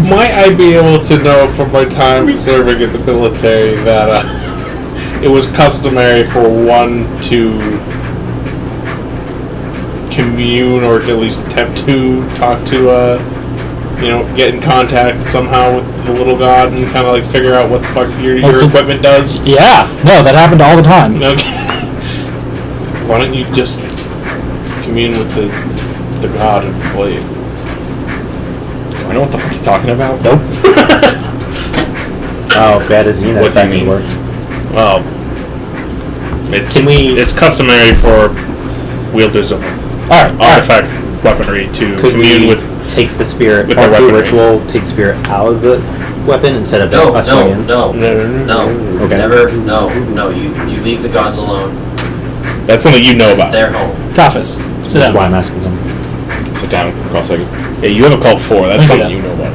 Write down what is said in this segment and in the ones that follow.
Might I be able to know from my time serving in the military that it was customary for one to commune or to at least attempt to talk to, get in contact somehow with the little god and kind of like figure out what the fuck your equipment does? Yeah, no, that happened all the time. Okay. Why don't you just commune with the god and play it? Do I know what the fuck he's talking about? Nope. Oh, bad as you know. What do you mean? Work. Well, it's customary for wielders of artifact weaponry to commune with. Take the spirit with part the of the weaponry. ritual. Take the spirit out of the weapon instead of us going in. No. Okay. Never. No. You leave the gods alone. That's something you know It's about. their home. Kafis, sit That's down. why I'm asking them. Sit down, cross-legged. Yeah, you have a cult 4. That's I see something that. you know about.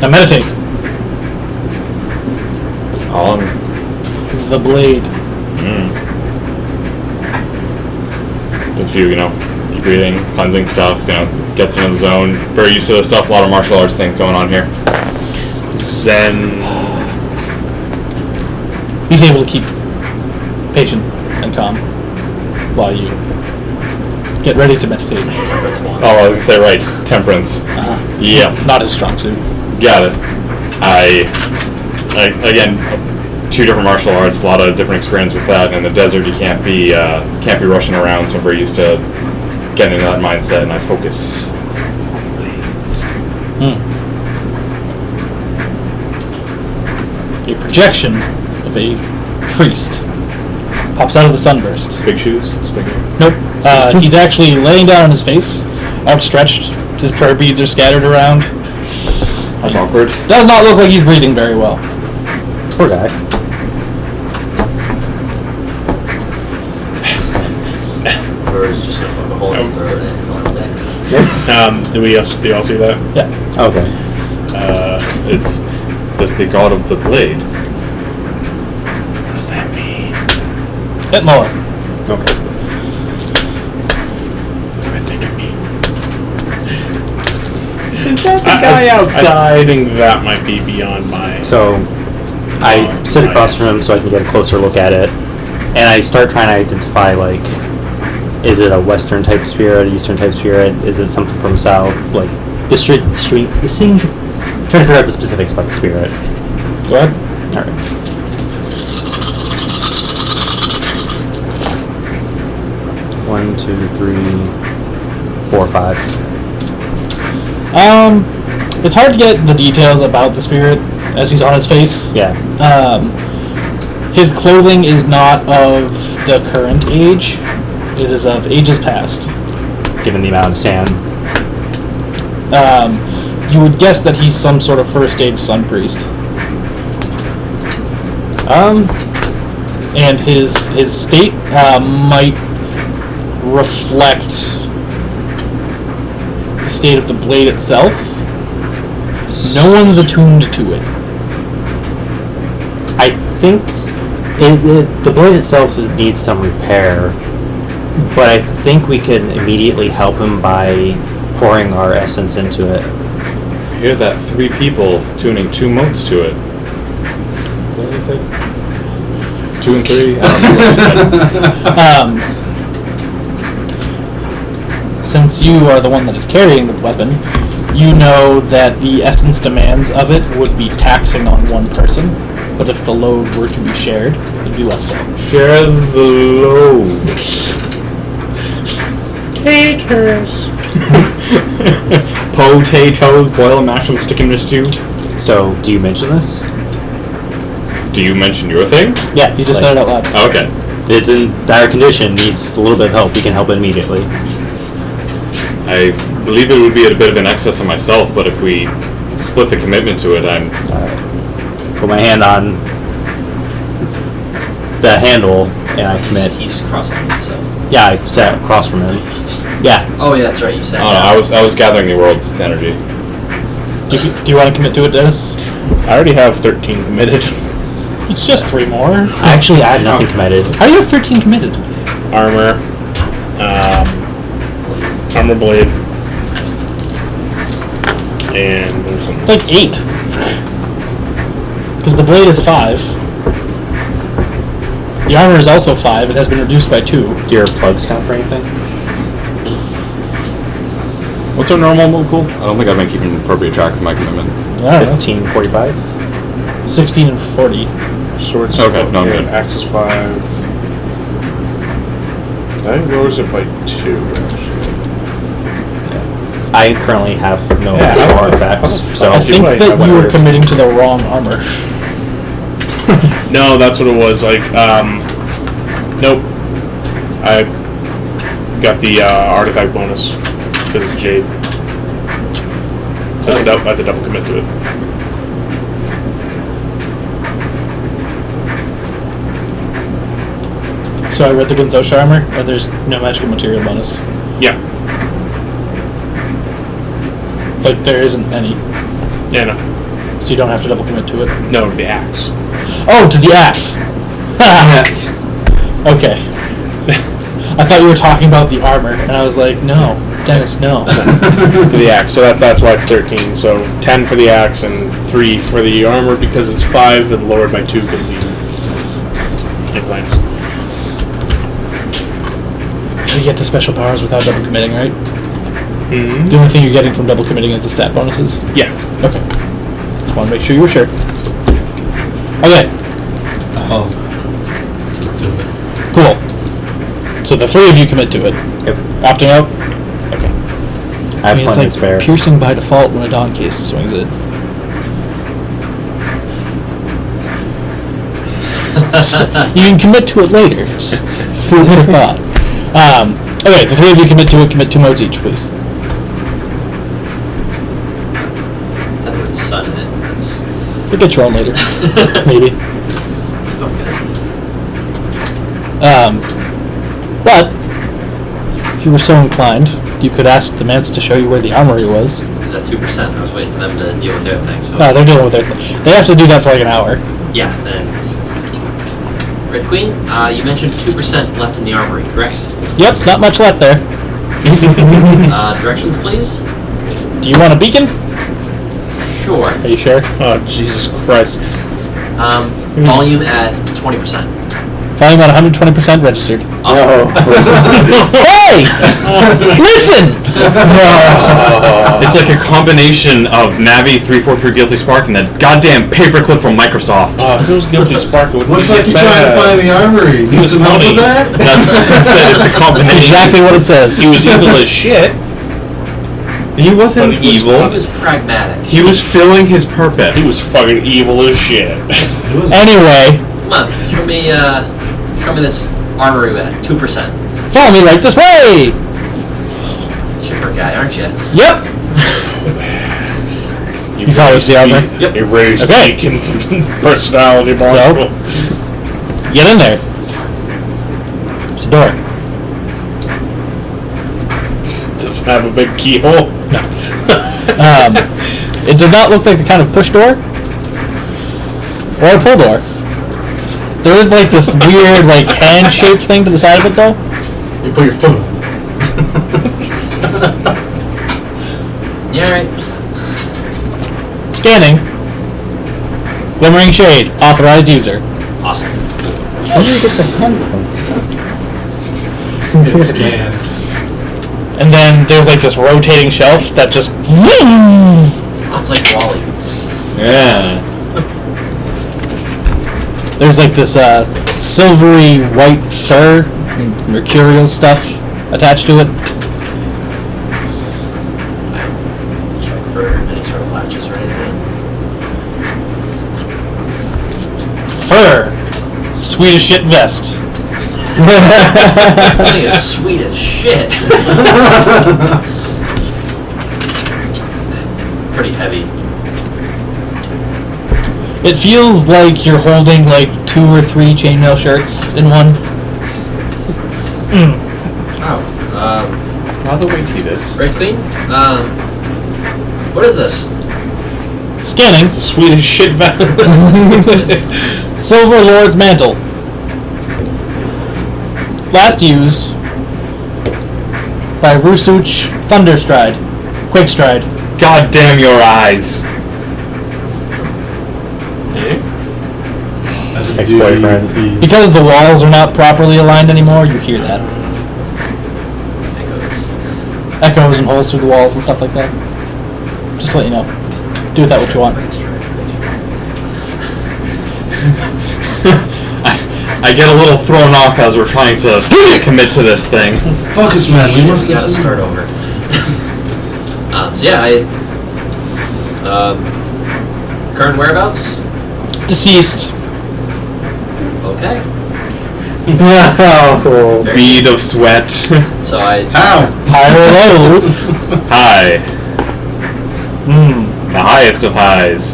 Now meditate. On. The blade. Just a few, deep breathing, cleansing stuff, gets into the zone. Very used to this stuff, a lot of martial arts things going on here. Zen. He's able to keep patient and calm while you get ready to meditate. Oh, I was gonna say, right, temperance. Yeah, Not his strong suit. got it. I again, 2 different martial arts, a lot of different experience with that. In the desert, you can't be rushing around, so I'm very used to getting into that mindset, and I focus. A projection of a priest pops out of the sunburst. Big shoes, speaking. Nope. He's actually laying down on his face, outstretched. His prayer beads are scattered around. That's awkward. Does not look like he's breathing very well. Poor guy. Or is just gonna poke a hole in his throat and call it a day. Do you all see that? Yeah. Okay. It's the god of the blade. What does that mean? Bit more. Okay. What do I think it means? Is that I think that might be beyond my... So, I sit across from him so I can get a closer look at it, and I start trying to identify, is it a Western type spirit, Eastern type spirit? Is it something from South? Trying to figure out the specifics about the spirit. Go ahead. All right. One, 2, 3, 4, 5. It's hard to get the details about the spirit as he's on his face. Yeah. His clothing is not of the current age. It is of ages past. Given the amount of sand. You would guess that he's some sort of first stage sun priest. And his state might reflect the state of the blade itself. No one's attuned to it. I think the blade itself needs some repair, but I think we can immediately help him by pouring our essence into it. I hear that 3 people tuning 2 motes to it. Is that what you said? 2 and 3? I don't know what you said. Since you are the one that is carrying the weapon, you know that the essence demands of it would be taxing on one person, but if the load were to be shared, it would be less so. Share the load. Taters. Potatoes, boil and mash them, stick them in a stew. So, do you mention this? Do you mention your thing? Yeah, you just said it out loud. Oh, okay. It's in dire condition, needs a little bit of help. We can help it immediately. I believe it would be a bit of an excess on myself, but if we split the commitment to it, I'm... Put my hand on the handle, and I commit. He's crossing it, so. Yeah, I sat across from him. Yeah. Oh, yeah, that's right. You said. I don't know, I was gathering the world's energy. Do you want to commit to it, Dennis? I already have 13 committed. It's just 3 more. Actually, I had nothing committed. How do you have 13 committed? Armor. Armor blade. And there's some. It's like 8. Because the blade is 5. The armor is also 5. It has been reduced by 2. Do your plugs count for anything? What's our normal move pool? I don't think I've been keeping appropriate track of my commitment. I don't know. 15, 45? 16 and 40. Swords. Okay, no, I'm good. Axe is 5. I think yours it by 2, actually. I currently have no Yeah, artifacts, so I think Wait, that you were whatever. committing to the wrong armor. No, that's what it was. Like, nope. I got the artifact bonus because it's Jade. So I had to double commit to it. So I read the Gonzosha armor, and there's no magical material bonus. Yeah. But there isn't any, Yeah, no. so you don't have to double commit to it. No, the axe. Oh, to the axe! Okay. I thought you were talking about the armor, and I was like, no, Dennis, no. The axe. So that's why it's 13. So 10 for the axe and 3 for the armor because it's 5 and lowered by 2 because the implants. You get the special powers without double committing, right? Mm-hmm. The only thing you're getting from double committing is the stat bonuses? Yeah. Okay. Just want to make sure you were sure. Okay, Oh. cool. So the 3 of you commit to it. Yep. Opting out? Okay. I have mean, it's plenty like to spare. piercing by default when a Dawn case swings it. So you can commit to it later. Just food for thought. Okay, the 3 of you commit to it. Commit 2 modes each, please. Have the word sun in it. That's You'll get your own later. Maybe. okay. But if you were so inclined, you could ask the Mance to show you where the armory was. It was at 2%. I was waiting for them to deal with their thing. So No, they're dealing with their thing. They have to do that for like an hour. yeah, then it's Red Queen. You mentioned 2% left in the armory, correct? Yep, not much left there. Directions, please. Do you want a beacon? Sure. Are you sure? Oh, Jesus Christ. Volume at 20%. Volume at 120% registered. Awesome. Hey! Listen! It's like a combination of Navi 343 Guilty Spark and that goddamn paperclip from Microsoft. If it was Guilty Spark, it would Looks like you're trying to find the armory. Need was some help funny. with that? That's it's a combination. Exactly what it says. He was evil as shit. He wasn't But he was- evil. He was pragmatic. He was filling his purpose. He was fucking evil as shit. It was Anyway, Come on, show me this armory at 2%. follow me right this way! Chipper guy, aren't you? Yep! You follow the armor? Yep. Erased Okay. personality monster. Get in there. It's a door. Does it have a big keyhole? It does not look like the kind of push door or a pull door. There is like this weird like hand-shaped thing to the side of it though. You put your foot on. Yeah, right. Scanning. Glimmering shade. Authorized user. Awesome. How do you get the handprints? Get scanned. And then there's like this rotating shelf that just It's like Wally. Yeah. there's like this silvery white fur, mercurial stuff attached to it. Check for any sort of latches or anything. Fur. Sweet as shit vest. This thing is sweet as shit. Pretty heavy. It feels like you're holding like 2 or 3 chainmail shirts in one. Oh. By the way, Titus. Red Queen? What is this? Scanning. Sweet as shit value. Silver Lord's Mantle. Last used by Rusuch Thunderstride. Quakestride. God damn your eyes. As a Ex-boyfriend. dude, Because the walls are not properly aligned anymore, you hear that. Echoes. Echoes and holes through the walls and stuff like that. Just to let you know. Do with that what you want. I get a little thrown off as we're trying to commit to this thing. Focus, man. We must gotta get start over. So yeah, current whereabouts? Deceased. Okay. Oh, Bead of sweat. So I How? High or low? High. Hmm. The highest of highs.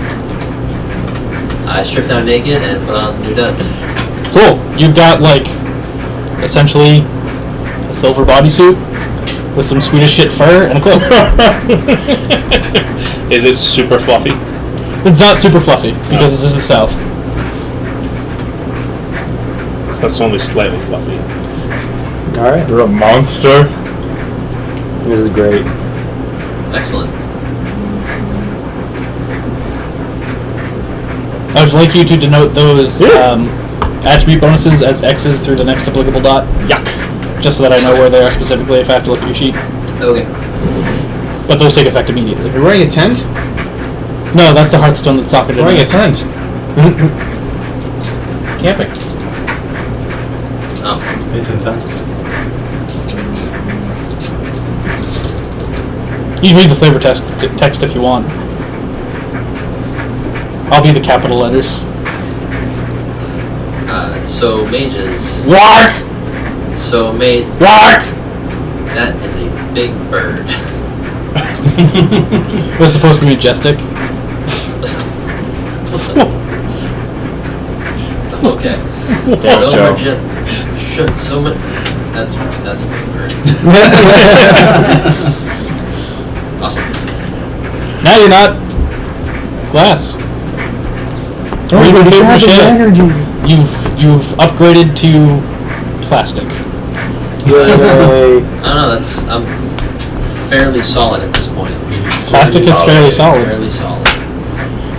stripped down naked and put on new duds. Cool. You've got, like, essentially a silver bodysuit with some Swedish shit fur and a cloak. Is it super fluffy? It's not super fluffy, because this is the South. So it's only slightly fluffy. all right. You're a monster. This is great. Excellent. I would like you to denote those attribute bonuses as X's through the next applicable dot. Yuck. Just so that I know where they are specifically if I have to look at your sheet. Okay. But those take effect immediately. You're wearing a tent? No, that's the Hearthstone that's socketed Wearing in. a tent. Camping. Oh. It's intense. You can read the flavor text if you want. I'll be the capital letters. So mages. Wark! So mate, Wark! that is a big bird. It was supposed to be majestic. Okay. Damn, Joe. So much. That's a big bird. Awesome. Now you're not glass. Or even paper mache. You've upgraded to plastic. Yay. I don't know. I'm fairly solid at this point. Plastic is fairly solid. Fairly solid.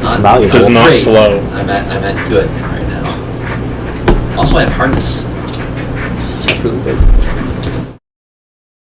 It's malleable. Does not great. flow. I'm at good right now. Also, I have hardness. That's really good.